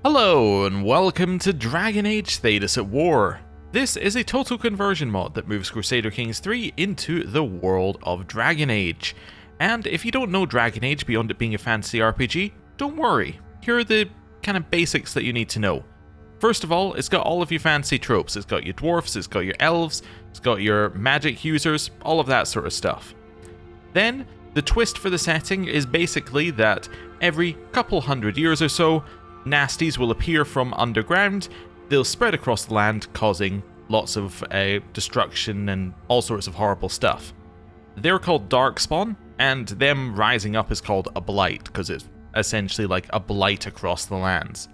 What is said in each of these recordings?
Hello and welcome to Dragon Age Thedas At War. This is a total conversion mod that moves Crusader Kings 3 into the world of Dragon Age. And if you don't know Dragon Age beyond it being a fantasy RPG, don't worry. Here are the kind of basics that you need to know. First of all, it's got all of your fantasy tropes. It's got your dwarfs, it's got your elves, it's got your magic users, all of that sort of stuff. Then, the twist for the setting is basically that every couple hundred years or so, nasties will appear from underground. They'll spread across the land, causing lots of destruction and all sorts of horrible stuff. They're called Darkspawn, and them rising up is called a blight, because it's essentially like a blight across the lands.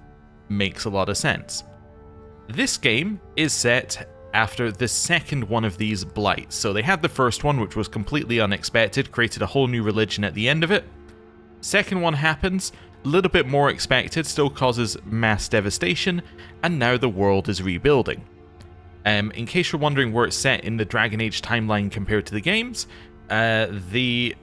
Makes a lot of sense. This game is set after the second one of these blights. So they had the first one, which was completely unexpected, created a whole new religion at the end of it. Second one happens, a little bit more expected, still causes mass devastation, and now the world is rebuilding. In case you're wondering where it's set in the Dragon Age timeline compared to the games, the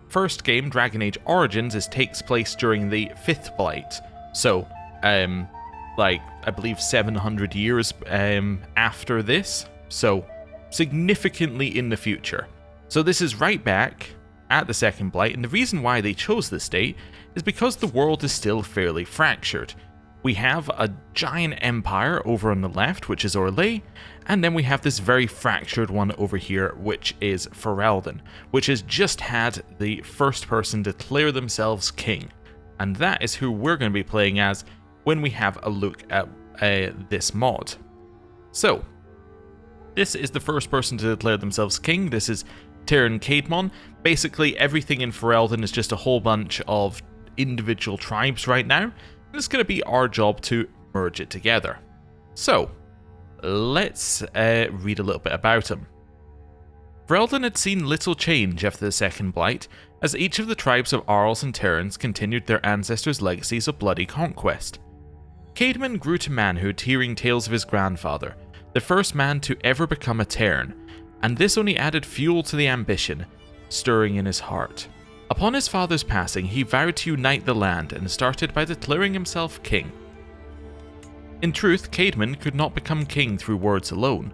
first game, Dragon Age Origins, takes place during the 5th Blight. So, I believe 700 years after this, so significantly in the future. So this is right back at the second Blight, and the reason why they chose this date is because the world is still fairly fractured. We have a giant empire over on the left, which is Orlais, and then we have this very fractured one over here, which is Ferelden, which has just had the first person declare themselves king. And that is who we're going to be playing as when we have a look at this mod. So, this is the first person to declare themselves king. This is Teyrn Caedmon. Basically, everything in Ferelden is just a whole bunch of individual tribes right now, and it's going to be our job to merge it together. So, let's read a little bit about him. Ferelden had seen little change after the Second Blight, as each of the tribes of Arls and Terrans continued their ancestors' legacies of bloody conquest. Caedmon grew to manhood hearing tales of his grandfather, the first man to ever become a Teyrn, and this only added fuel to the ambition stirring in his heart. Upon his father's passing, he vowed to unite the land and started by declaring himself king. In truth, Caedmon could not become king through words alone.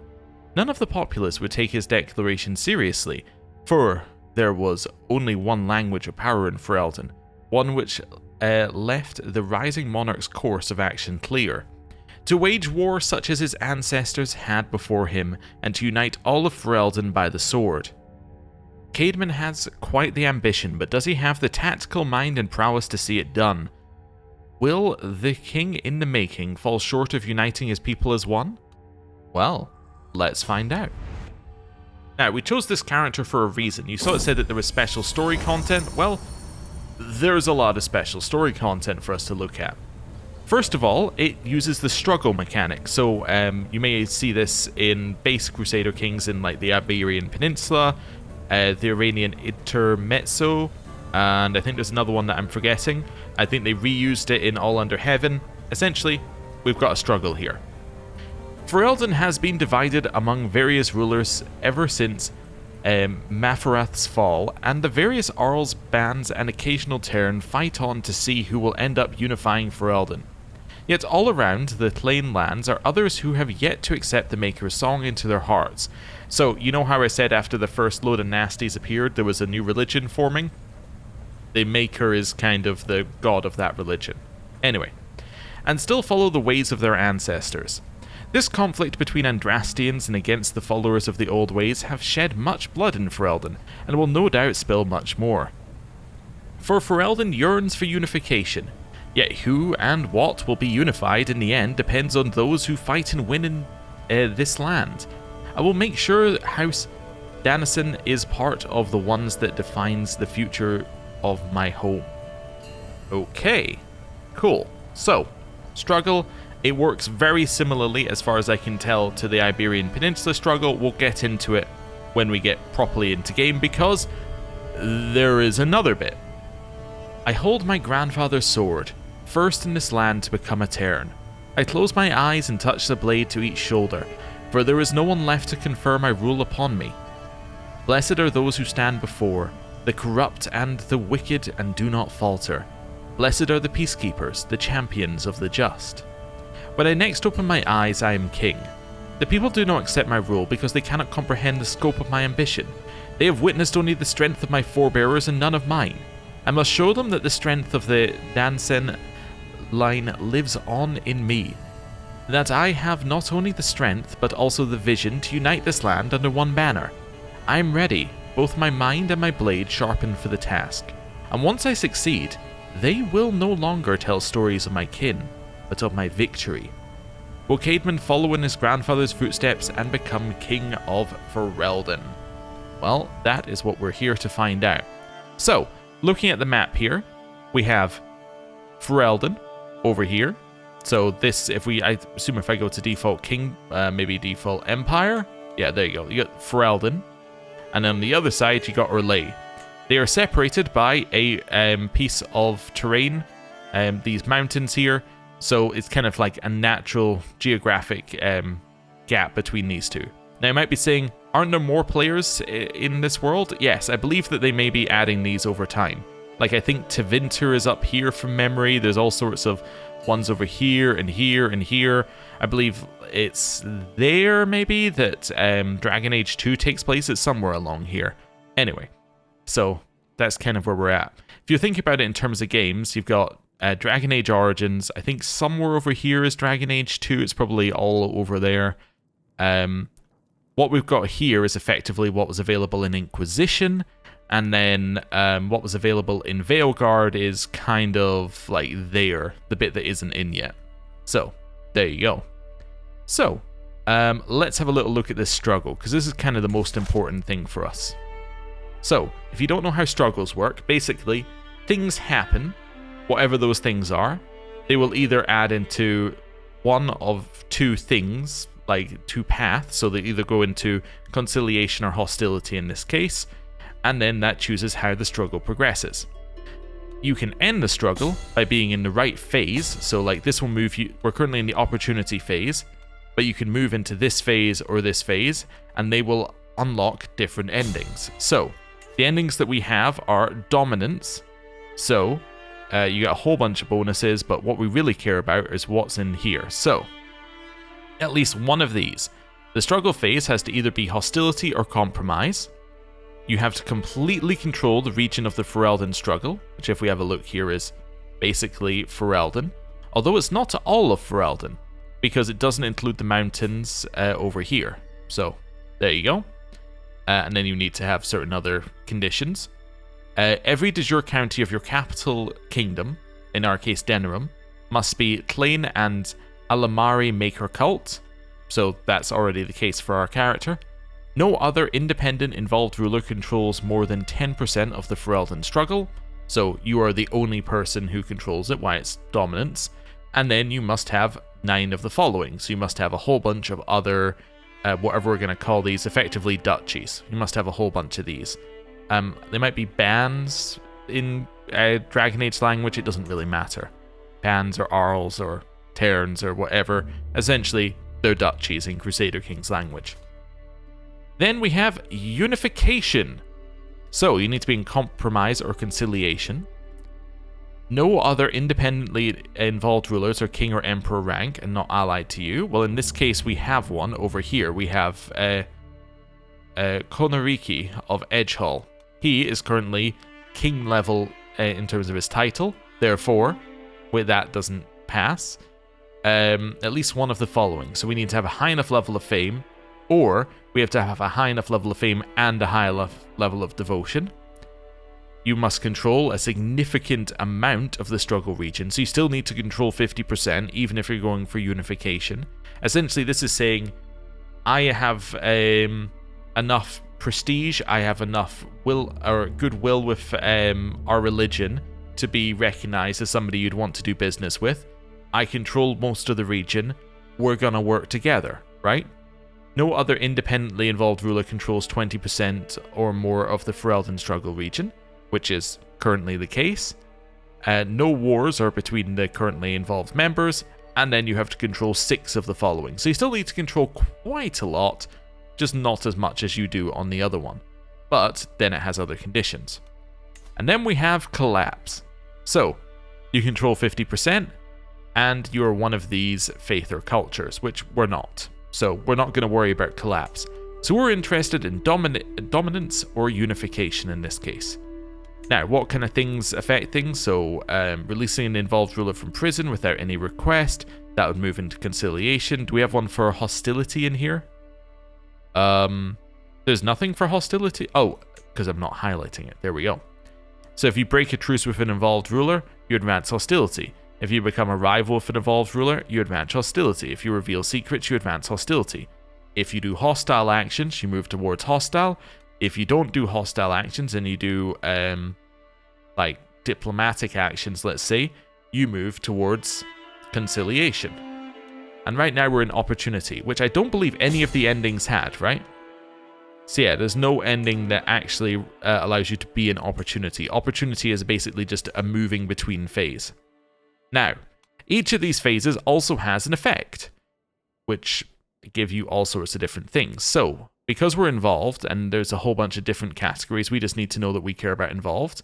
None of the populace would take his declaration seriously, for there was only one language of power in Ferelden, one which left the rising monarch's course of action clear. To wage war such as his ancestors had before him, and to unite all of Ferelden by the sword. Caedmon has quite the ambition, but does he have the tactical mind and prowess to see it done? Will the king in the making fall short of uniting his people as one? Well, let's find out. Now, we chose this character for a reason. You saw it said that there was special story content. Well, there's a lot of special story content for us to look at. First of all, it uses the struggle mechanic. So you may see this in base Crusader Kings in like the Iberian Peninsula, the Iranian Intermezzo, and I think there's another one that I'm forgetting. I think they reused it in All Under Heaven. Essentially, we've got a struggle here. Ferelden has been divided among various rulers ever since Mafarath's fall, and the various Arls, bands, and occasional Teyrn fight on to see who will end up unifying Ferelden. Yet all around the plain lands are others who have yet to accept the Maker's song into their hearts. So, you know how I said after the first load of nasties appeared, there was a new religion forming? The Maker is kind of the god of that religion. Anyway, and still follow the ways of their ancestors. This conflict between Andrastians and against the followers of the old ways have shed much blood in Ferelden, and will no doubt spill much more. For Ferelden yearns for unification, yet who and what will be unified in the end depends on those who fight and win in this land. I will make sure House Danason is part of the ones that defines the future of my home. Okay, cool. So, struggle. It works very similarly, as far as I can tell, to the Iberian Peninsula struggle. We'll get into it when we get properly into game, because there is another bit. I hold my grandfather's sword, first in this land to become a Teyrn. I close my eyes and touch the blade to each shoulder, for there is no one left to confer my rule upon me. Blessed are those who stand before, the corrupt and the wicked, and do not falter. Blessed are the peacekeepers, the champions of the just. When I next open my eyes, I am king. The people do not accept my rule because they cannot comprehend the scope of my ambition. They have witnessed only the strength of my forebearers and none of mine. I must show them that the strength of the Dansen line lives on in me. That I have not only the strength, but also the vision to unite this land under one banner. I am ready, both my mind and my blade sharpened for the task. And once I succeed, they will no longer tell stories of my kin, but of my victory. Will Caedmon follow in his grandfather's footsteps and become king of Ferelden? Well, that is what we're here to find out. So, looking at the map here, we have Ferelden over here. So this, I assume if I go to default king, maybe default empire. Yeah, there you go. You got Ferelden. And on the other side, you got Orlais. They are separated by a piece of terrain, these mountains here. So it's kind of like a natural geographic gap between these two. Now, you might be saying, aren't there more players in this world? Yes, I believe that they may be adding these over time. Like, I think Tevinter is up here from memory. There's all sorts of ones over here and here and here. I believe it's there, maybe, that Dragon Age 2 takes place. It's somewhere along here. Anyway, so that's kind of where we're at. If you think about it in terms of games, you've got Dragon Age Origins. I think somewhere over here is Dragon Age 2. It's probably all over there. What we've got here is effectively what was available in Inquisition, and then what was available in Veilguard is kind of like there, the bit that isn't in yet. So, there you go. So, let's have a little look at this struggle, because this is kind of the most important thing for us. So, if you don't know how struggles work, basically, things happen, whatever those things are. They will either add into one of two things, like two paths, so they either go into conciliation or hostility in this case, and then that chooses how the struggle progresses. You can end the struggle by being in the right phase, so like this will move you, we're currently in the opportunity phase, but you can move into this phase or this phase, and they will unlock different endings. So, the endings that we have are dominance, so you get a whole bunch of bonuses, but what we really care about is what's in here. So, at least one of these. The struggle phase has to either be hostility or compromise. You have to completely control the region of the Ferelden struggle, which if we have a look here is basically Ferelden. Although it's not all of Ferelden, because it doesn't include the mountains over here. So, there you go. And then you need to have certain other conditions. Every de jure county of your capital kingdom, in our case Denerim, must be Tlain and Alamari Maker Cult, so that's already the case for our character. No other independent involved ruler controls more than 10% of the Ferelden struggle, so you are the only person who controls it, why it's dominance. And then you must have 9 of the following, so you must have a whole bunch of other, whatever we're going to call these, effectively duchies. You must have a whole bunch of these. They might be bands in Dragon Age language, it doesn't really matter. Bands or Arls or Terns or whatever, essentially they're duchies in Crusader Kings language. Then we have unification. So you need to be in compromise or conciliation. No other independently involved rulers are king or emperor rank and not allied to you. Well, in this case we have one over here. We have Konariki of Edgehall. He is currently king level in terms of his title. Therefore, with that doesn't pass. At least one of the following. So we need to have a high enough level of fame, or we have to have a high enough level of fame and a high level of devotion. You must control a significant amount of the struggle region, so you still need to control 50%, even if you're going for unification. Essentially, this is saying, I have enough prestige, I have enough will or goodwill with our religion to be recognized as somebody you'd want to do business with. I control most of the region, we're gonna work together, right? No other independently involved ruler controls 20% or more of the Ferelden struggle region, which is currently the case. No wars are between the currently involved members, and then you have to control 6 of the following. So you still need to control quite a lot, just not as much as you do on the other one. But then it has other conditions. And then we have collapse. So, you control 50%, and you're one of these faith or cultures, which we're not. So we're not going to worry about collapse. So we're interested in dominance or unification in this case. Now, what kind of things affect things? So releasing an involved ruler from prison without any request, that would move into conciliation. Do we have one for hostility in here? There's nothing for hostility. Oh, because I'm not highlighting it. There we go. So if you break a truce with an involved ruler, you advance hostility. If you become a rival with an involved ruler, you advance hostility. If you reveal secrets, you advance hostility. If you do hostile actions, you move towards hostile. If you don't do hostile actions and you do like diplomatic actions, let's say, you move towards conciliation. And right now we're in opportunity, which I don't believe any of the endings had, right? So yeah, there's no ending that actually allows you to be in opportunity. Opportunity is basically just a moving between phase. Now, each of these phases also has an effect, which give you all sorts of different things. So, because we're involved, and there's a whole bunch of different categories, we just need to know that we care about involved,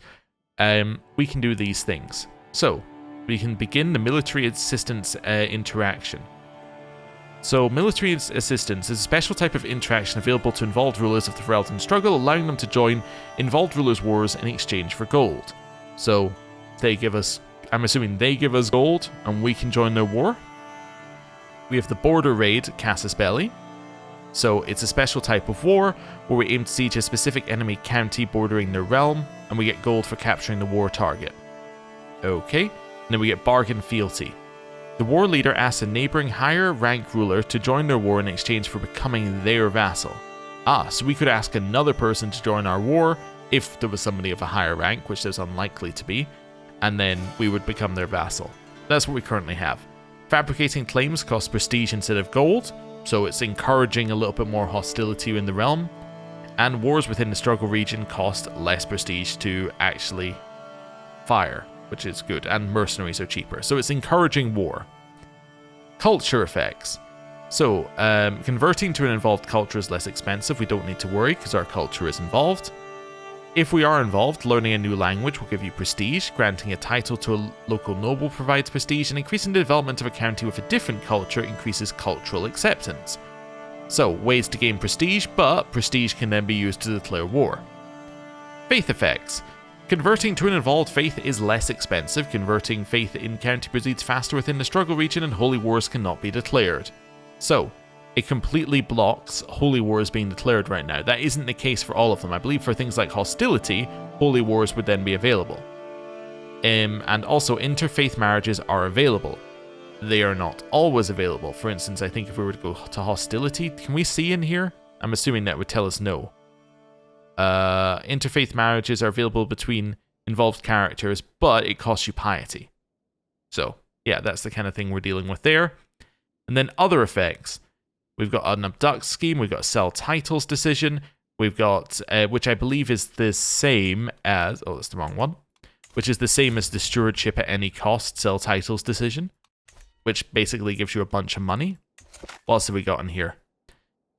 we can do these things. So, we can begin the military assistance interaction. So, military assistance is a special type of interaction available to involved rulers of the Ferelden struggle, allowing them to join involved rulers' wars in exchange for gold. So, they give us, I'm assuming they give us gold, and we can join their war. We have the border raid Casus Belli. So, it's a special type of war where we aim to siege a specific enemy county bordering their realm, and we get gold for capturing the war target. Okay, and then we get bargain fealty. The war leader asks a neighboring higher rank ruler to join their war in exchange for becoming their vassal. So we could ask another person to join our war if there was somebody of a higher rank, which there's unlikely to be, and then we would become their vassal. That's what we currently have. Fabricating claims costs prestige instead of gold, so it's encouraging a little bit more hostility in the realm, and wars within the struggle region cost less prestige to actually fire, which is good, and mercenaries are cheaper. So it's encouraging war. Culture effects. So, converting to an involved culture is less expensive. We don't need to worry because our culture is involved. If we are involved, learning a new language will give you prestige. Granting a title to a local noble provides prestige, and increasing the development of a county with a different culture increases cultural acceptance. So, ways to gain prestige, but prestige can then be used to declare war. Faith effects. Converting to an involved faith is less expensive. Converting faith in county proceeds faster within the struggle region, and holy wars cannot be declared. So, it completely blocks holy wars being declared right now. That isn't the case for all of them. I believe for things like hostility, holy wars would then be available. And also interfaith marriages are available. They are not always available. For instance, I think if we were to go to hostility, can we see in here? I'm assuming that would tell us no. Interfaith marriages are available between involved characters, but it costs you piety. So, yeah, that's the kind of thing we're dealing with there. And then other effects. We've got an abduct scheme, we've got a sell titles decision, we've got, which I believe is the same as, oh, that's the wrong one, which is the same as the stewardship at any cost sell titles decision, which basically gives you a bunch of money. What else have we got in here?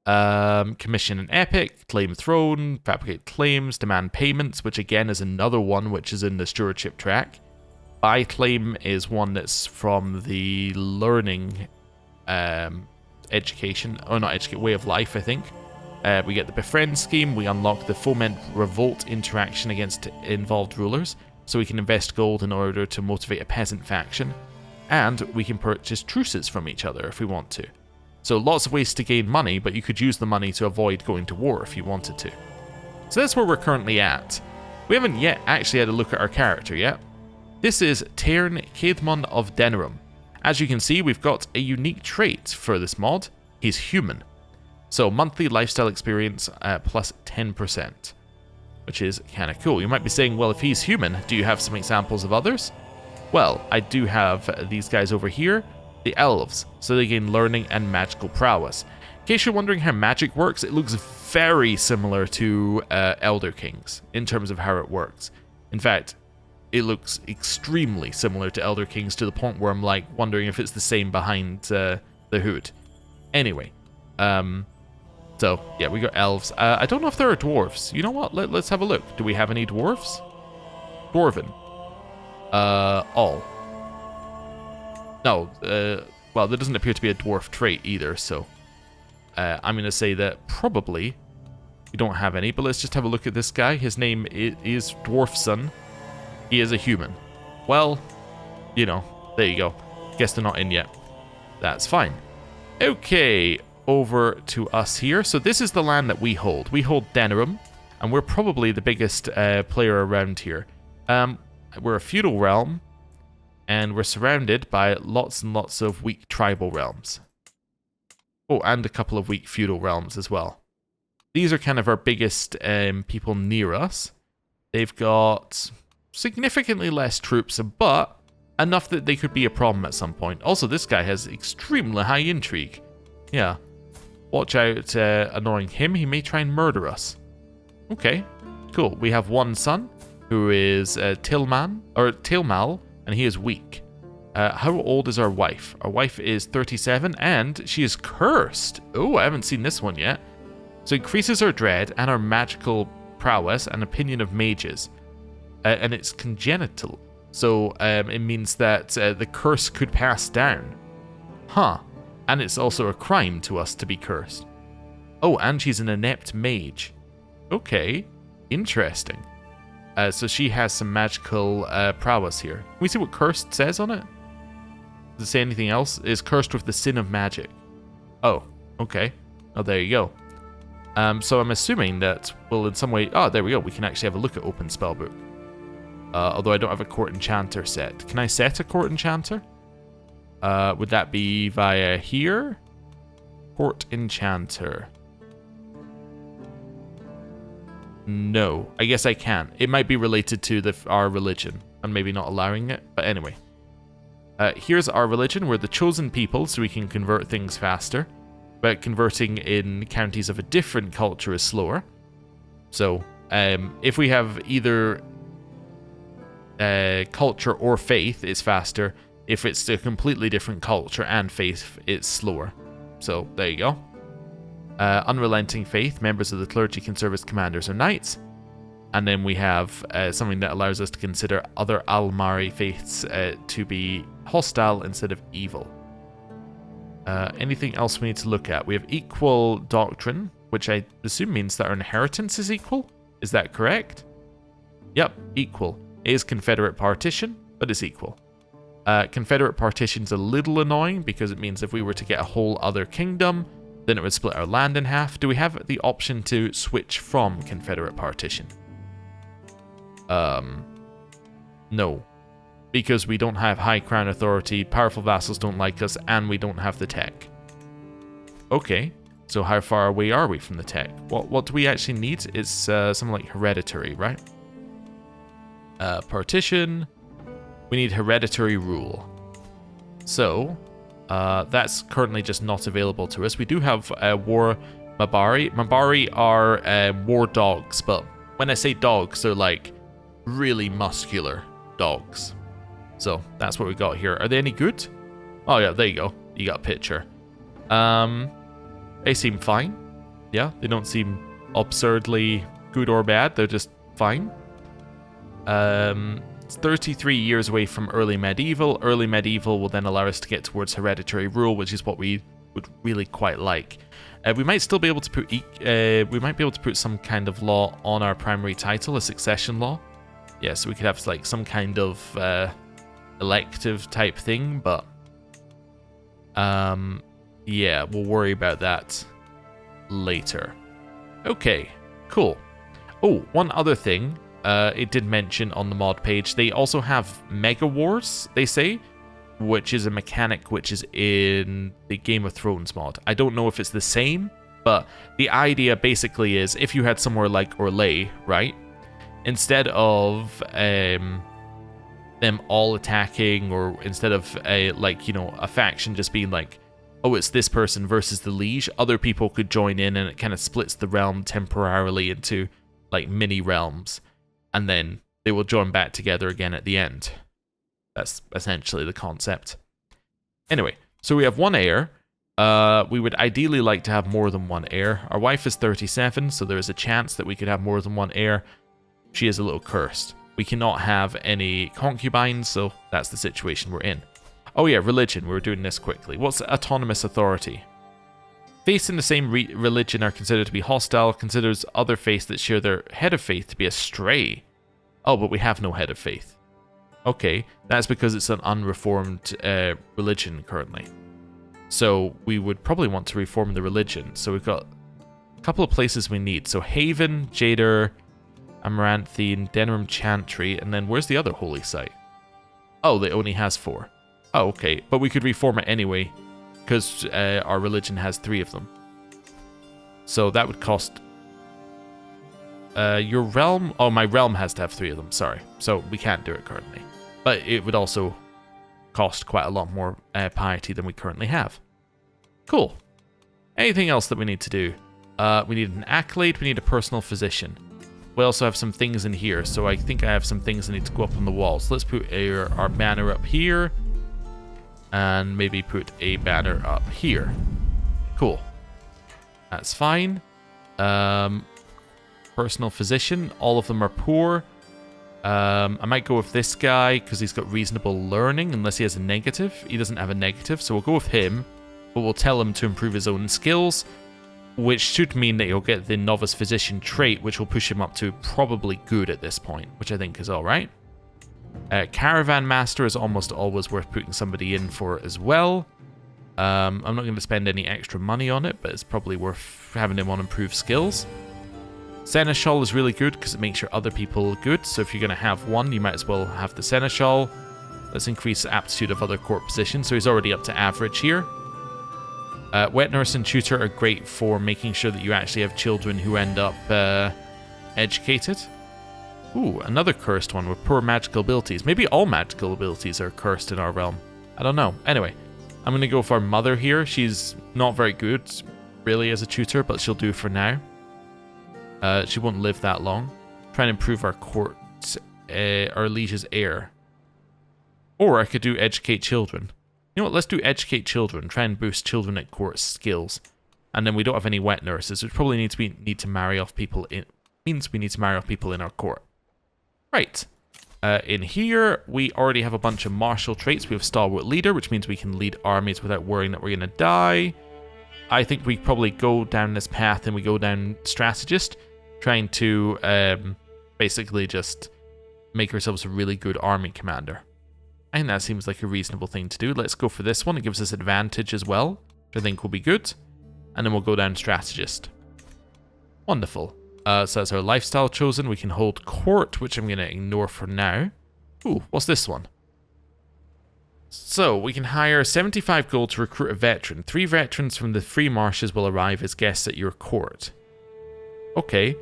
Commission an epic, claim throne, fabricate claims, demand payments, which again is another one which is in the stewardship track. Buy claim is one that's from the learning education, or not education, way of life, I think. We get the befriend scheme, we unlock the foment revolt interaction against involved rulers, so we can invest gold in order to motivate a peasant faction, and we can purchase truces from each other if we want to. So lots of ways to gain money, but you could use the money to avoid going to war if you wanted to. So that's where we're currently at. We haven't yet actually had a look at our character yet. This is Tairn Caedmon of Denerim. As you can see, we've got a unique trait for this mod. He's human. So monthly lifestyle experience plus 10%, which is kind of cool. You might be saying, well, if he's human, do you have some examples of others? Well, I do have these guys over here. The elves, so they gain learning and magical prowess. In case you're wondering how magic works, it looks very similar to Elder Kings in terms of how it works. In fact, it looks extremely similar to Elder Kings to the point where I'm like wondering if it's the same behind the hood. Anyway, so yeah, we got elves. I don't know if there are dwarves. You know what? Let's have a look. Do we have any dwarves? Dwarven. All. No, well, there doesn't appear to be a dwarf trait either, so I'm going to say that probably we don't have any, but let's just have a look at this guy. His name is Dwarfson. He is a human. Well, you know, there you go. Guess they're not in yet. That's fine. Okay, over to us here. So this is the land that we hold. We hold Denerim, and we're probably the biggest player around here. We're a feudal realm, and we're surrounded by lots and lots of weak tribal realms. Oh, and a couple of weak feudal realms as well. These are kind of our biggest people near us. They've got significantly less troops, but enough that they could be a problem at some point. Also, this guy has extremely high intrigue. Yeah. Watch out annoying him. He may try and murder us. Okay, cool. We have one son who is Tilmal, and he is weak. How old is our wife? Our wife is 37, and she is cursed. Oh, I haven't seen this one yet. So increases our dread and our magical prowess and opinion of mages. And it's congenital. So it means that the curse could pass down. Huh. And it's also a crime to us to be cursed. Oh, and she's an inept mage. Okay. Interesting. So she has some magical prowess here. Can we see what cursed says on it? Does it say anything else? Is cursed with the sin of magic. Oh, okay. Oh, there you go. So I'm assuming that, well, in some way... Oh, there we go. We can actually have a look at Open Spellbook. Although I don't have a Court Enchanter set. Can I set a Court Enchanter? Would that be via here? Court Enchanter. No. I guess I can. It might be related to our religion, and maybe not allowing it. But anyway. Here's our religion. We're the chosen people, so we can convert things faster. But converting in counties of a different culture is slower. So, if we have either culture or faith, it's faster. If it's a completely different culture and faith, it's slower. So, there you go. Unrelenting faith. Members of the clergy can serve as commanders or knights. And then we have something that allows us to consider other Almari faiths to be hostile instead of evil. Anything else we need to look at? We have equal doctrine, which I assume means that our inheritance is equal. Is that correct? Yep, equal. It is Confederate partition, but it's equal. Confederate partition's a little annoying because it means if we were to get a whole other kingdom, then it would split our land in half. Do we have the option to switch from Confederate partition? No. Because we don't have high crown authority, powerful vassals don't like us, and we don't have the tech. Okay, so how far away are we from the tech? What do we actually need? It's something like hereditary, right? Partition. We need hereditary rule. So, that's currently just not available to us. We do have war Mabari. Mabari are war dogs, but when I say dogs, they're like really muscular dogs. So that's what we got here. Are they any good? Oh yeah, there you go. You got a picture. They seem fine. Yeah, they don't seem absurdly good or bad. They're just fine. It's 33 years away from early medieval. Early medieval will then allow us to get towards hereditary rule, which is what we would really quite like. We might still be able to put we might be able to put some kind of law on our primary title, a succession law. Yeah, so we could have like some kind of elective type thing, but yeah, we'll worry about that later. Okay, cool. Oh, one other thing it did mention on the mod page, they also have Mega Wars, they say, which is a mechanic which is in the Game of Thrones mod. I don't know if it's the same, but the idea basically is if you had somewhere like Orlais, right? Instead of them all attacking, or instead of a faction just being like, oh, it's this person versus the liege, other people could join in, and it kind of splits the realm temporarily into like mini realms, and then they will join back together again at the end. That's essentially the concept. Anyway, so we have one heir. We would ideally like to have more than one heir. Our wife is 37, so there is a chance that we could have more than one heir. She is a little cursed. We cannot have any concubines, so that's the situation we're in. Oh yeah, religion. We're doing this quickly. What's autonomous authority? Faiths in the same religion are considered to be hostile, considers other faiths that share their head of faith to be astray. Oh, but we have no head of faith. Okay, that's because it's an unreformed religion currently. So we would probably want to reform the religion. So we've got a couple of places we need. So Haven, Jader, Amaranthine, Denerim Chantry, and then where's the other holy site? Oh, it only has 4. Oh, okay, but we could reform it anyway, because our religion has 3 of them. So that would cost... your realm... Oh, my realm has to have 3 of them, sorry. So we can't do it currently. But it would also cost quite a lot more piety than we currently have. Cool. Anything else that we need to do? We need an accolade, we need a personal physician. We also have some things in here, so I think I have some things that need to go up on the wall. So let's put our banner up here. And maybe put a banner up here. Cool. That's fine. Personal physician. All of them are poor. I might go with this guy because he's got reasonable learning, unless he has a negative. He doesn't have a negative, so we'll go with him. But we'll tell him to improve his own skills, which should mean that he'll get the novice physician trait, which will push him up to probably good at this point, which I think is alright. Caravan Master is almost always worth putting somebody in for as well. I'm not going to spend any extra money on it, but it's probably worth having him on improved skills. Seneschal is really good because it makes your other people good, so if you're going to have one, you might as well have the Seneschal. Let's increase the aptitude of other court positions, so he's already up to average here. Wet Nurse and Tutor are great for making sure that you actually have children who end up educated. Ooh, another cursed one with poor magical abilities. Maybe all magical abilities are cursed in our realm. I don't know. Anyway, I'm going to go for Mother here. She's not very good, really, as a tutor, but she'll do for now. She won't live that long. Try and improve our court, our liege's heir. Or I could do Educate Children. You know what, let's do Educate Children. Try and boost children at court skills. And then we don't have any wet nurses, which probably need to marry off people in... means we need to marry off people in our court. Right. In here, we already have a bunch of martial traits. We have Stalwart Leader, which means we can lead armies without worrying that we're going to die. I think we probably go down this path and we go down Strategist, trying to basically just make ourselves a really good army commander. I think that seems like a reasonable thing to do. Let's go for this one. It gives us advantage as well, which I think will be good. And then we'll go down Strategist. Wonderful. So that's our lifestyle chosen. We can hold court, which I'm going to ignore for now. Ooh, what's this one? So, we can hire 75 gold to recruit a veteran. 3 veterans from the free marshes will arrive as guests at your court. Okay.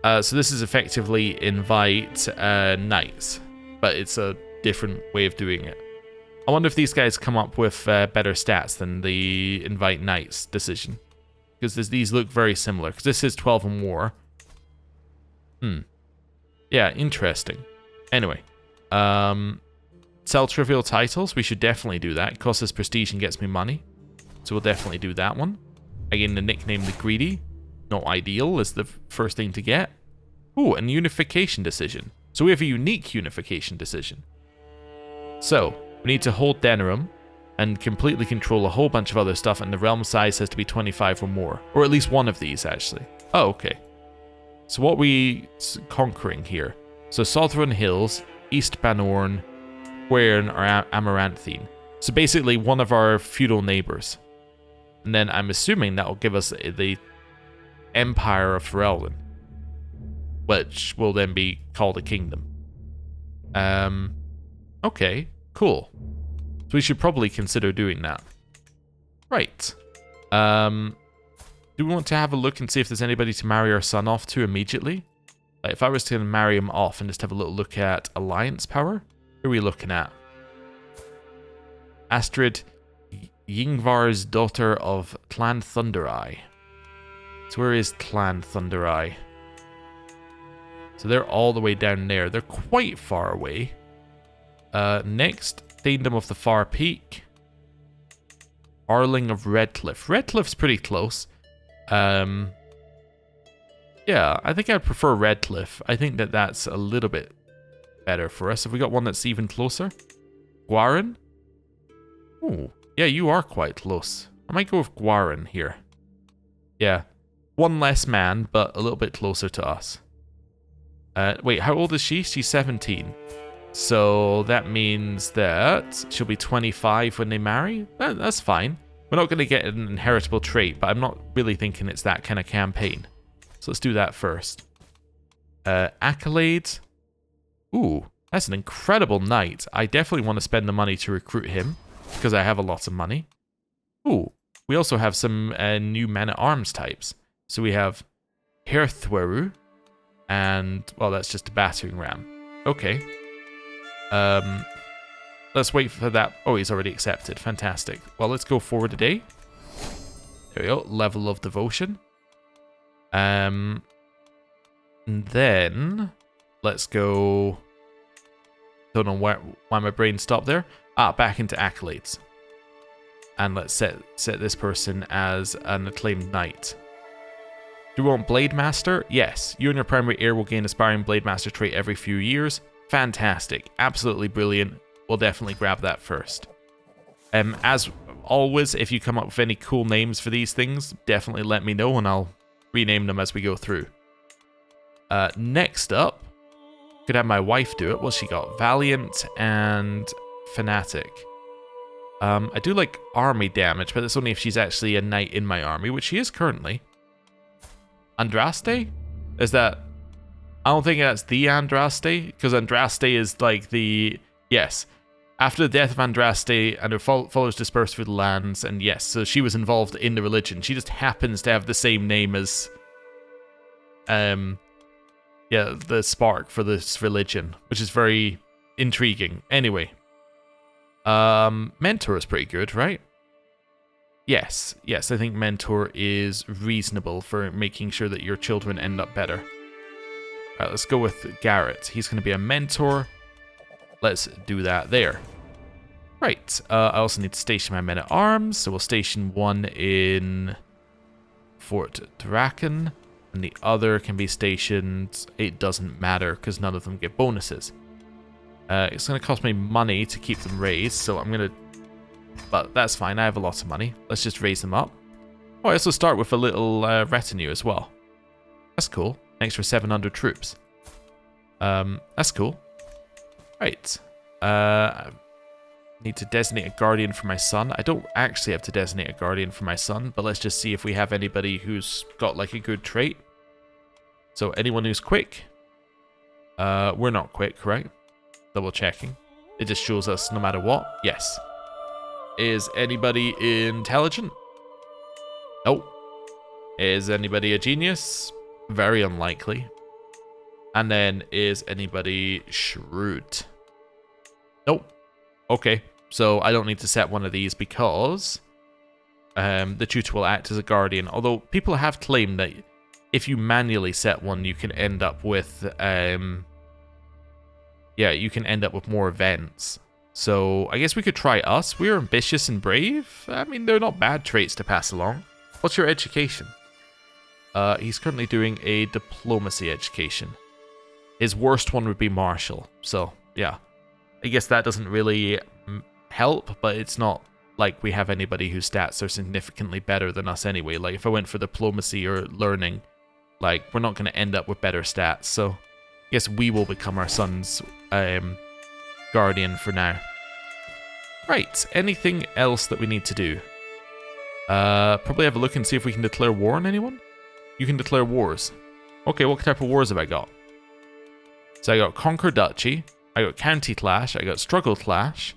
So this is effectively invite knights. But it's a different way of doing it. I wonder if these guys come up with better stats than the invite knights decision. Because these look very similar. Because this is 12 and war. Yeah, interesting. Anyway. Sell trivial titles. We should definitely do that. It costs us prestige and gets me money. So we'll definitely do that one. Again, the nickname The Greedy. Not ideal is the first thing to get. Ooh, and unification decision. So we have a unique unification decision. So, we need to hold Denerim and completely control a whole bunch of other stuff, and the realm size has to be 25 or more. Or at least one of these, actually. Oh, okay. So what are we conquering here? So Southron Hills, East Banorn, Quern, or Amaranthine. So basically one of our feudal neighbours. And then I'm assuming that will give us the Empire of Ferelden, which will then be called a kingdom. Okay, cool. So we should probably consider doing that. Right. Do we want to have a look and see if there's anybody to marry our son off to immediately? Like if I was to marry him off and just have a little look at alliance power, who are we looking at? Astrid Yngvar's daughter of Clan Thundereye. So where is Clan Thundereye? So they're all the way down there. They're quite far away. Next, Thaindom of the Far Peak. Arling of Redcliffe. Redcliffe's pretty close. Yeah, I think I'd prefer Redcliffe. I think that that's a little bit better for us. Have we got one that's even closer? Guarin? Ooh, yeah, you are quite close. I might go with Guarin here. Yeah, one less man, but a little bit closer to us. Wait, how old is she? She's 17. So that means that she'll be 25 when they marry. That's fine. We're not going to get an inheritable trait, but I'm not really thinking it's that kind of campaign. So let's do that first. Accolades. Ooh, that's an incredible knight. I definitely want to spend the money to recruit him, because I have a lot of money. Ooh, we also have some new men-at-arms types. So we have Herthweru, and, well, that's just a battering ram. Okay. Let's wait for that. Oh, he's already accepted. Fantastic. Well, let's go forward a day. There we go. Level of devotion. And then let's go. Don't know why my brain stopped there. Back into accolades. And let's set this person as an acclaimed knight. Do we want Blade Master? Yes. You and your primary heir will gain aspiring Blade Master trait every few years. Fantastic. Absolutely brilliant. We'll definitely grab that first. As always, if you come up with any cool names for these things, definitely let me know and I'll rename them as we go through. Next up, could have my wife do it. Well, she got Valiant and Fanatic. I do like army damage, but it's only if she's actually a knight in my army, which she is currently. Andraste? Is that... I don't think that's the Andraste, because Andraste is like the... Yes. After the death of Andraste, and her followers dispersed through the lands, and yes, so she was involved in the religion. She just happens to have the same name as... yeah, the spark for this religion, which is very intriguing. Anyway. Mentor is pretty good, right? Yes, I think Mentor is reasonable for making sure that your children end up better. Alright, let's go with Garrett. He's going to be a mentor. Let's do that there. Right, I also need to station my men-at-arms, so we'll station one in Fort Draken, and the other can be stationed... It doesn't matter, because none of them get bonuses. It's going to cost me money to keep them raised, so I'm going to... But that's fine, I have a lot of money. Let's just raise them up. Oh, I also start with a little retinue as well. That's cool. An extra 700 troops. That's cool. Right. I need to designate a guardian for my son. I don't actually have to designate a guardian for my son, but let's just see if we have anybody who's got like a good trait. So anyone who's quick. We're not quick, correct? Double checking. It just shows us no matter what. Yes. Is anybody intelligent? Nope. Is anybody a genius? Very unlikely. And then is anybody shrewd? Nope. Okay. So I don't need to set one of these because the tutor will act as a guardian. Although people have claimed that if you manually set one, you can end up with you can end up with more events. So I guess we could try us. We're ambitious and brave. I mean, they're not bad traits to pass along. What's your education? He's currently doing a diplomacy education. His worst one would be martial. So, yeah. I guess that doesn't really help, but it's not like we have anybody whose stats are significantly better than us anyway. Like, if I went for diplomacy or learning, like, we're not going to end up with better stats. So, I guess we will become our son's guardian for now. Right, anything else that we need to do? Probably have a look and see if we can declare war on anyone. You can declare wars. Okay, what type of wars have I got? So I got Conquer Duchy, I got County Clash, I got Struggle Clash.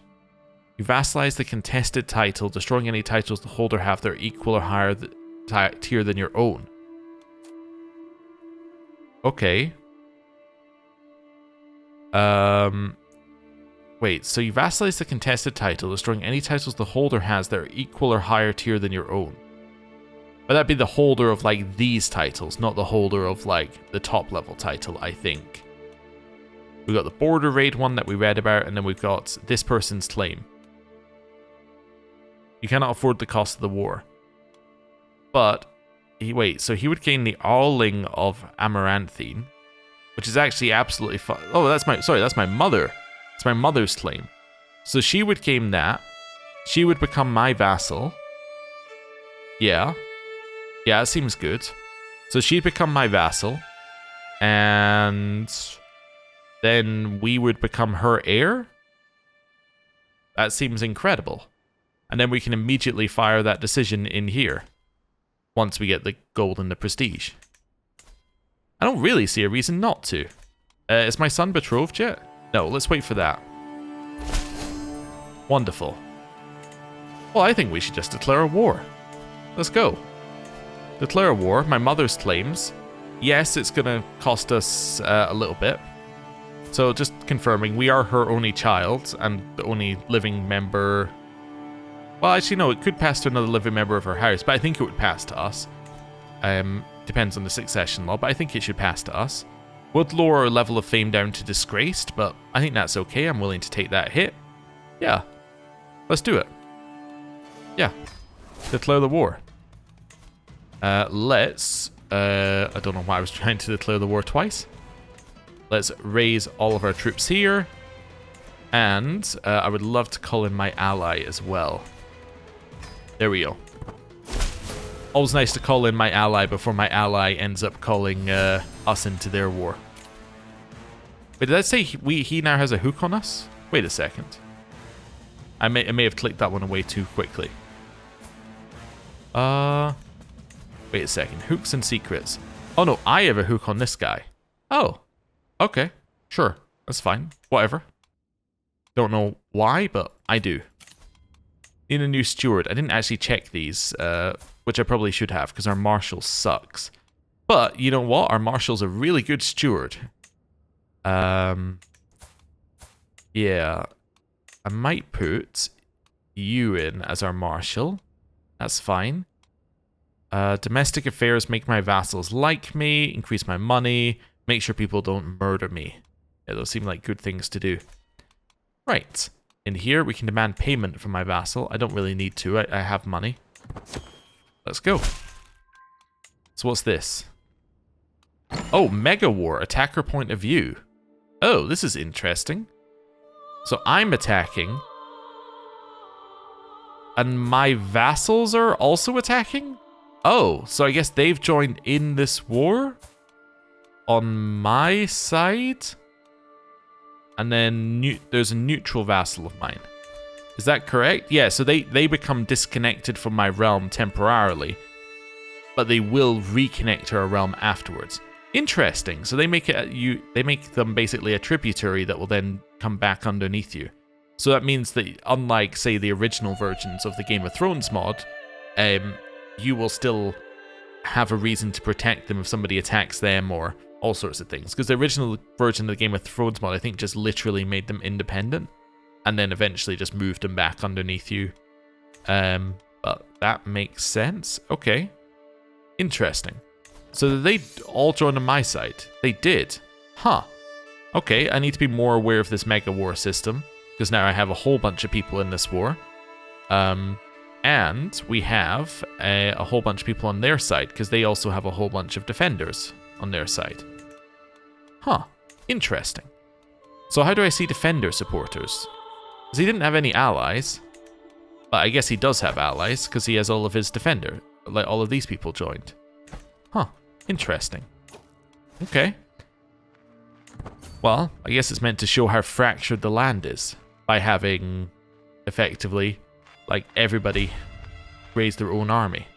You vassalize the contested title, destroying any titles the holder have that are equal or higher tier than your own. Okay. Wait, so you vassalize the contested title, destroying any titles the holder has that are equal or higher tier than your own. But that'd be the holder of, like, these titles, not the holder of, like, the top level title, I think. We got the Border Raid one that we read about, and then we've got this person's claim. You cannot afford the cost of the war. But, wait, so he would gain the Owling of Amaranthine, which is actually absolutely fun. Oh, that's my mother. It's my mother's claim. So she would gain that. She would become my vassal. Yeah. Yeah, it seems good. So she'd become my vassal. And then we would become her heir? That seems incredible. And then we can immediately fire that decision in here. Once we get the gold and the prestige. I don't really see a reason not to. Is my son betrothed yet? No, let's wait for that. Wonderful. Well, I think we should just declare a war. Let's go. Declare a war. My mother's claims. Yes, it's going to cost us a little bit. So just confirming, we are her only child and the only living member. Well, actually, no, it could pass to another living member of her house, but I think it would pass to us. Depends on the succession law, but I think it should pass to us. Would lower our level of fame down to disgraced, but I think that's okay. I'm willing to take that hit. Yeah. Let's do it. Yeah. Declare the war. I don't know why I was trying to declare the war twice. Let's raise all of our troops here. And I would love to call in my ally as well. There we go. Always nice to call in my ally before my ally ends up calling us into their war. Wait, did I say he now has a hook on us? Wait a second. I may have clicked that one away too quickly. Wait a second. Hooks and secrets. Oh no, I have a hook on this guy. Oh. Okay. Sure. That's fine. Whatever. Don't know why, but I do. Need a new steward. I didn't actually check these, which I probably should have, because our marshal sucks. But, you know what? Our marshal's a really good steward. Yeah. I might put you in as our marshal. That's fine. Domestic affairs make my vassals like me, increase my money, make sure people don't murder me. Yeah, those seem like good things to do. Right. In here, we can demand payment from my vassal. I don't really need to. I have money. Let's go. So what's this? Oh, Mega War. Attacker point of view. Oh, this is interesting. So I'm attacking. And my vassals are also attacking? Oh, so I guess they've joined in this war? On my side? And then there's a neutral vassal of mine. Is that correct? Yeah, so they become disconnected from my realm temporarily. But they will reconnect to our realm afterwards. Interesting. So they make them basically a tributary that will then come back underneath you. So that means that unlike, say, the original versions of the Game of Thrones mod, you will still have a reason to protect them if somebody attacks them or all sorts of things. Because the original version of the Game of Thrones mod, I think, just literally made them independent and then eventually just moved them back underneath you. But that makes sense. Okay. Interesting. So they all joined on my side. They did. Huh. Okay, I need to be more aware of this Mega War system, because now I have a whole bunch of people in this war. And we have a whole bunch of people on their side, because they also have a whole bunch of defenders on their side. Huh. Interesting. So how do I see defender supporters? Because he didn't have any allies. But I guess he does have allies, because he has all of his defender. Like, all of these people joined. Huh. Interesting. Okay. Well, I guess it's meant to show how fractured the land is. By having, effectively, like, everybody raise their own army.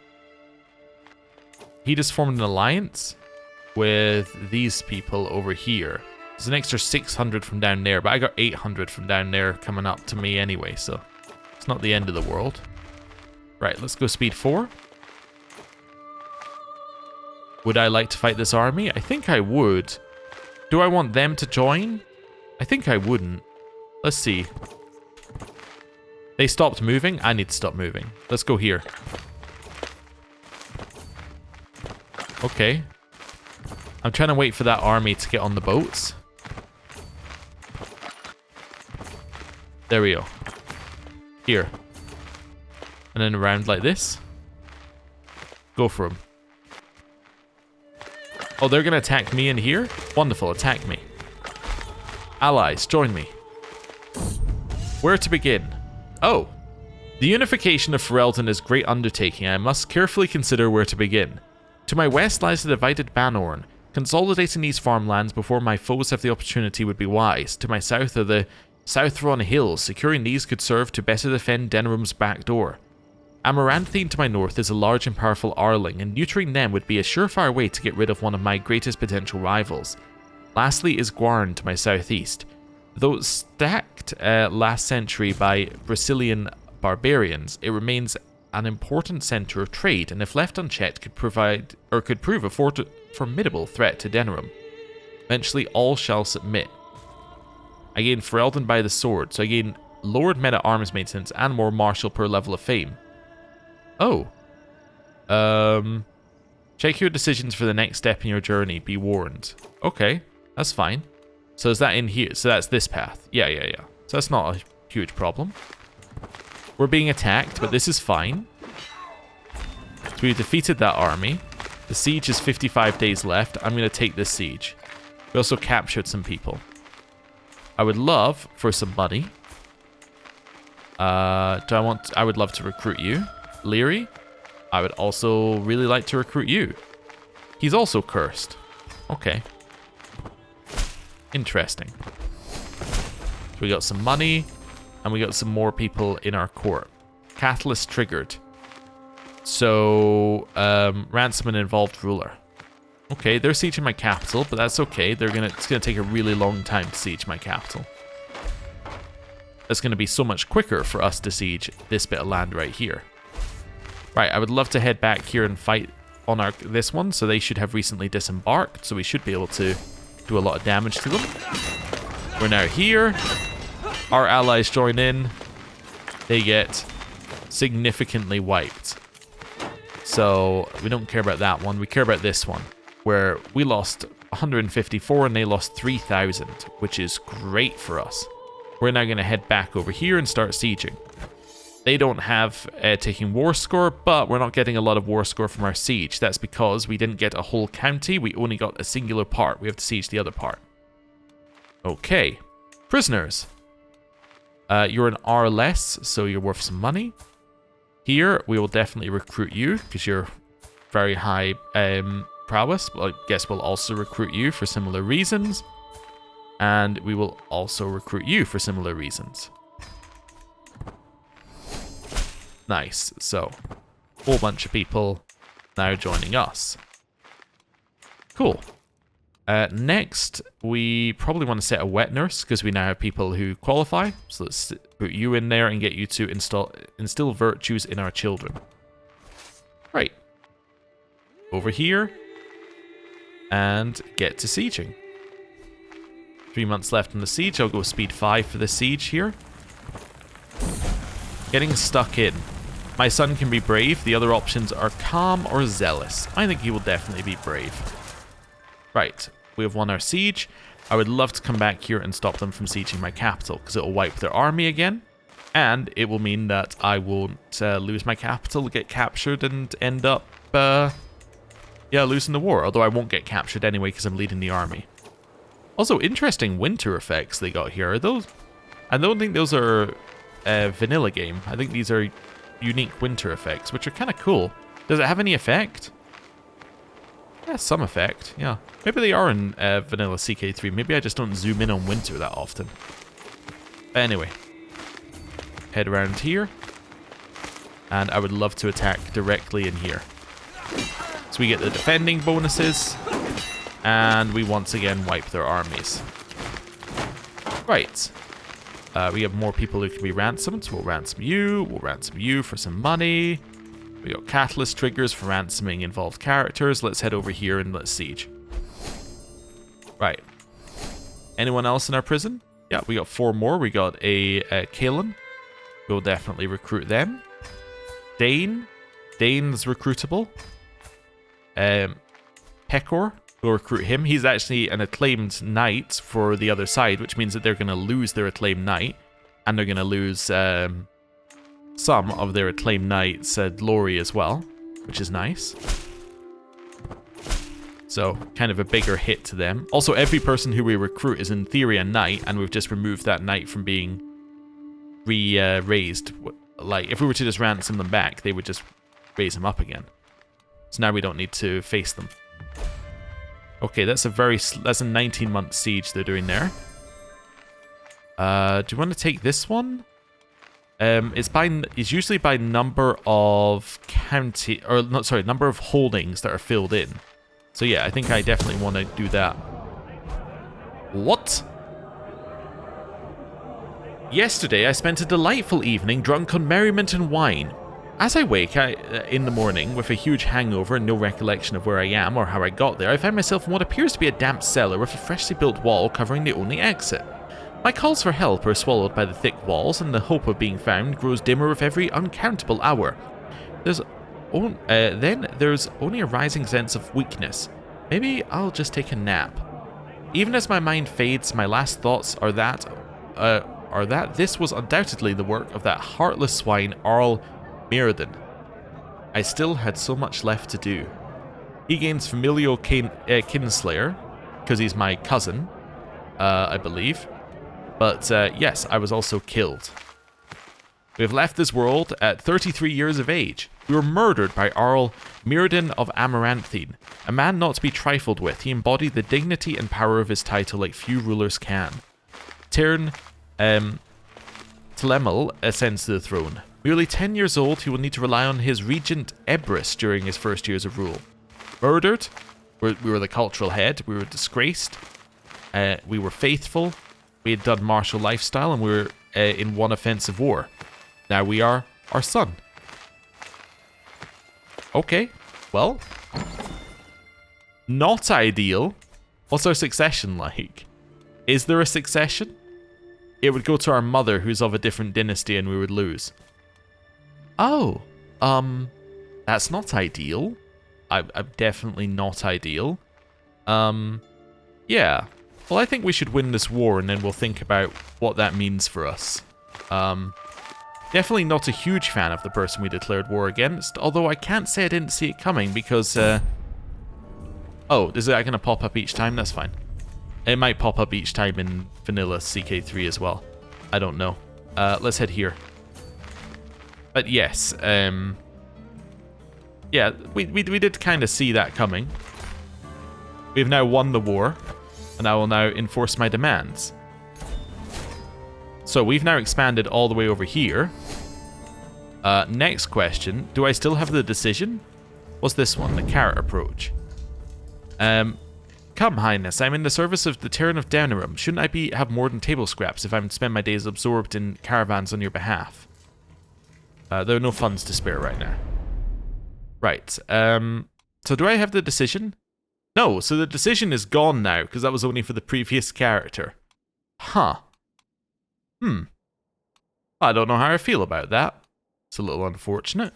He just formed an alliance with these people over here. There's an extra 600 from down there, but I got 800 from down there coming up to me anyway, so it's not the end of the world. Right, let's go speed 4. Would I like to fight this army? I think I would. Do I want them to join? I think I wouldn't. Let's see. They stopped moving? I need to stop moving. Let's go here. Okay. I'm trying to wait for that army to get on the boats. There we go. Here. And then around like this. Go for them. Oh, they're going to attack me in here? Wonderful, attack me. Allies, join me. Where to begin? Oh. The unification of Ferelden is a great undertaking. I must carefully consider where to begin. To my west lies the divided Banorn. Consolidating these farmlands before my foes have the opportunity would be wise. To my south are the Southron Hills. Securing these could serve to better defend Denrum's back door. Amaranthine to my north is a large and powerful Arling, and neutering them would be a surefire way to get rid of one of my greatest potential rivals. Lastly is Gwarn to my southeast. Though stacked last century by Brazilian barbarians, it remains an important centre of trade, and if left unchecked could prove a formidable threat to Denrum. Eventually all shall submit. I gain Ferelden by the sword, so I gain lowered meta-arms maintenance and more martial per level of fame. Oh. Check your decisions for the next step in your journey. Be warned. Okay, that's fine. So is that in here? So that's this path. Yeah. So that's not a huge problem. We're being attacked, but this is fine. So we defeated that army. The siege is 55 days left. I'm going to take this siege. We also captured some people. I would love for some money. I would love to recruit you. Leary, I would also really like to recruit you. He's also cursed. Okay. Interesting. So we got some money, and we got some more people in our court. Catalyst triggered. So, ransom an involved ruler. Okay, they're sieging my capital, but that's okay. It's gonna take a really long time to siege my capital. It's gonna be so much quicker for us to siege this bit of land right here. Right, I would love to head back here and fight on this one, so they should have recently disembarked, so we should be able to do a lot of damage to them. We're now here. Our allies join in. They get significantly wiped. So we don't care about that one. We care about this one, where we lost 154 and they lost 3,000, which is great for us. We're now going to head back over here and start sieging. They don't have taking war score, but we're not getting a lot of war score from our siege. That's because we didn't get a whole county. We only got a singular part. We have to siege the other part. Okay. Prisoners. You're an R less, so you're worth some money. Here, we will definitely recruit you, because you're very high prowess. But I guess we'll also recruit you for similar reasons. And we will also recruit you for similar reasons. Nice. So, a whole bunch of people now joining us. Cool. Next, we probably want to set a wet nurse, because we now have people who qualify. So let's put you in there and get you to instill virtues in our children. Right. Over here. And get to sieging. 3 months left in the siege. I'll go speed 5 for the siege here. Getting stuck in. My son can be brave. The other options are calm or zealous. I think he will definitely be brave. Right. We have won our siege. I would love to come back here and stop them from sieging my capital, because it will wipe their army again. And it will mean that I won't lose my capital, get captured, and end up, losing the war. Although I won't get captured anyway, because I'm leading the army. Also, interesting winter effects they got here. Are those? I don't think those are vanilla game. I think these are unique winter effects, which are kind of cool. Does it have any effect? Yeah, some effect, yeah. Maybe they are in vanilla CK3. Maybe I just don't zoom in on winter that often. But anyway. Head around here. And I would love to attack directly in here. So we get the defending bonuses. And we once again wipe their armies. Right. We have more people who can be ransomed. So we'll ransom you. We'll ransom you for some money. We got catalyst triggers for ransoming involved characters. Let's head over here and let's siege. Right. Anyone else in our prison? Yeah, we got 4 more. We got a Kalen. We'll definitely recruit them. Dane's recruitable. Pekor. We'll recruit him. He's actually an acclaimed knight for the other side, which means that they're going to lose their acclaimed knight. And they're going to lose some of their acclaimed knight's glory as well, which is nice. So, kind of a bigger hit to them. Also, every person who we recruit is in theory a knight, and we've just removed that knight from being raised like, if we were to just ransom them back, they would just raise them up again. So now we don't need to face them. Okay, that's a 19-month siege they're doing there. Do you want to take this one? It's usually by number of number of holdings that are filled in. So yeah, I think I definitely want to do that. What? Yesterday, I spent a delightful evening drunk on merriment and wine. As I wake in the morning with a huge hangover and no recollection of where I am or how I got there, I find myself in what appears to be a damp cellar with a freshly built wall covering the only exit. My calls for help are swallowed by the thick walls, and the hope of being found grows dimmer with every uncountable hour. Then there's only a rising sense of weakness. Maybe I'll just take a nap. Even as my mind fades, my last thoughts are that this was undoubtedly the work of that heartless swine Arl Ferelden. I still had so much left to do. He gains familial kinslayer, because he's my cousin, I believe. But yes, I was also killed. We have left this world at 33 years of age. We were murdered by Arl Ferelden of Amaranthine, a man not to be trifled with. He embodied the dignity and power of his title like few rulers can. Tyrn Tlemel ascends to the throne. Merely 10 years old, he will need to rely on his regent Ebris during his first years of rule. Murdered, we were the cultural head, we were disgraced, we were faithful, we had done martial lifestyle, and we were in one offensive war. Now we are our son. Okay, well, not ideal. What's our succession like? Is there a succession? It would go to our mother, who's of a different dynasty, and we would lose. Oh, that's not ideal. I'm definitely not ideal. Yeah. Well, I think we should win this war, and then we'll think about what that means for us. Definitely not a huge fan of the person we declared war against, although I can't say I didn't see it coming, because, oh, is that going to pop up each time? That's fine. It might pop up each time in vanilla CK3 as well. I don't know. Let's head here. But yes, yeah, we did kind of see that coming. We've now won the war, and I will now enforce my demands. So we've now expanded all the way over here. Next question, do I still have the decision? What's this one? The carrot approach. Come, Highness, I'm in the service of the Terran of Downerum. Shouldn't I have more than table scraps if I'm to spend my days absorbed in caravans on your behalf? There are no funds to spare right now. Right, so do I have the decision? No, so the decision is gone now, because that was only for the previous character. Huh. I don't know how I feel about that. It's a little unfortunate.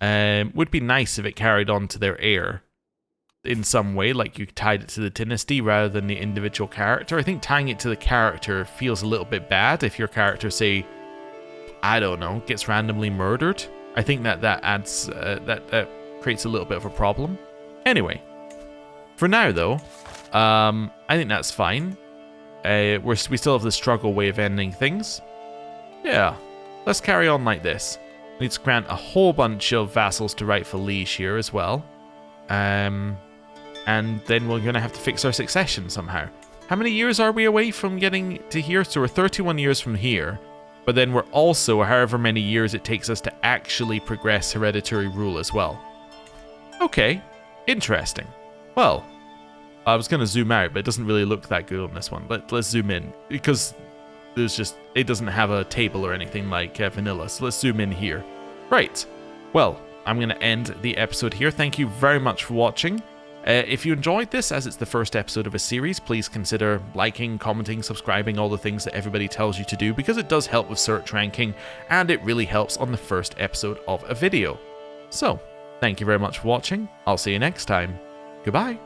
Would be nice if it carried on to their heir in some way, like you tied it to the dynasty rather than the individual character. I think tying it to the character feels a little bit bad if your character, say, I don't know, gets randomly murdered. I think that adds, that creates a little bit of a problem. Anyway, for now though, I think that's fine. We still have the struggle way of ending things. Yeah, let's carry on like this. We need to grant a whole bunch of vassals to rightful liege here as well. And then we're going to have to fix our succession somehow. How many years are we away from getting to here? So we're 31 years from here. But then we're also however many years it takes us to actually progress hereditary rule as well. Okay, interesting. Well, I was going to zoom out, but it doesn't really look that good on this one. But let's zoom in, because it doesn't have a table or anything like vanilla. So let's zoom in here. Right. Well, I'm going to end the episode here. Thank you very much for watching. If you enjoyed this, as it's the first episode of a series, please consider liking, commenting, subscribing, all the things that everybody tells you to do, because it does help with search ranking, and it really helps on the first episode of a video. So, thank you very much for watching. I'll see you next time. Goodbye.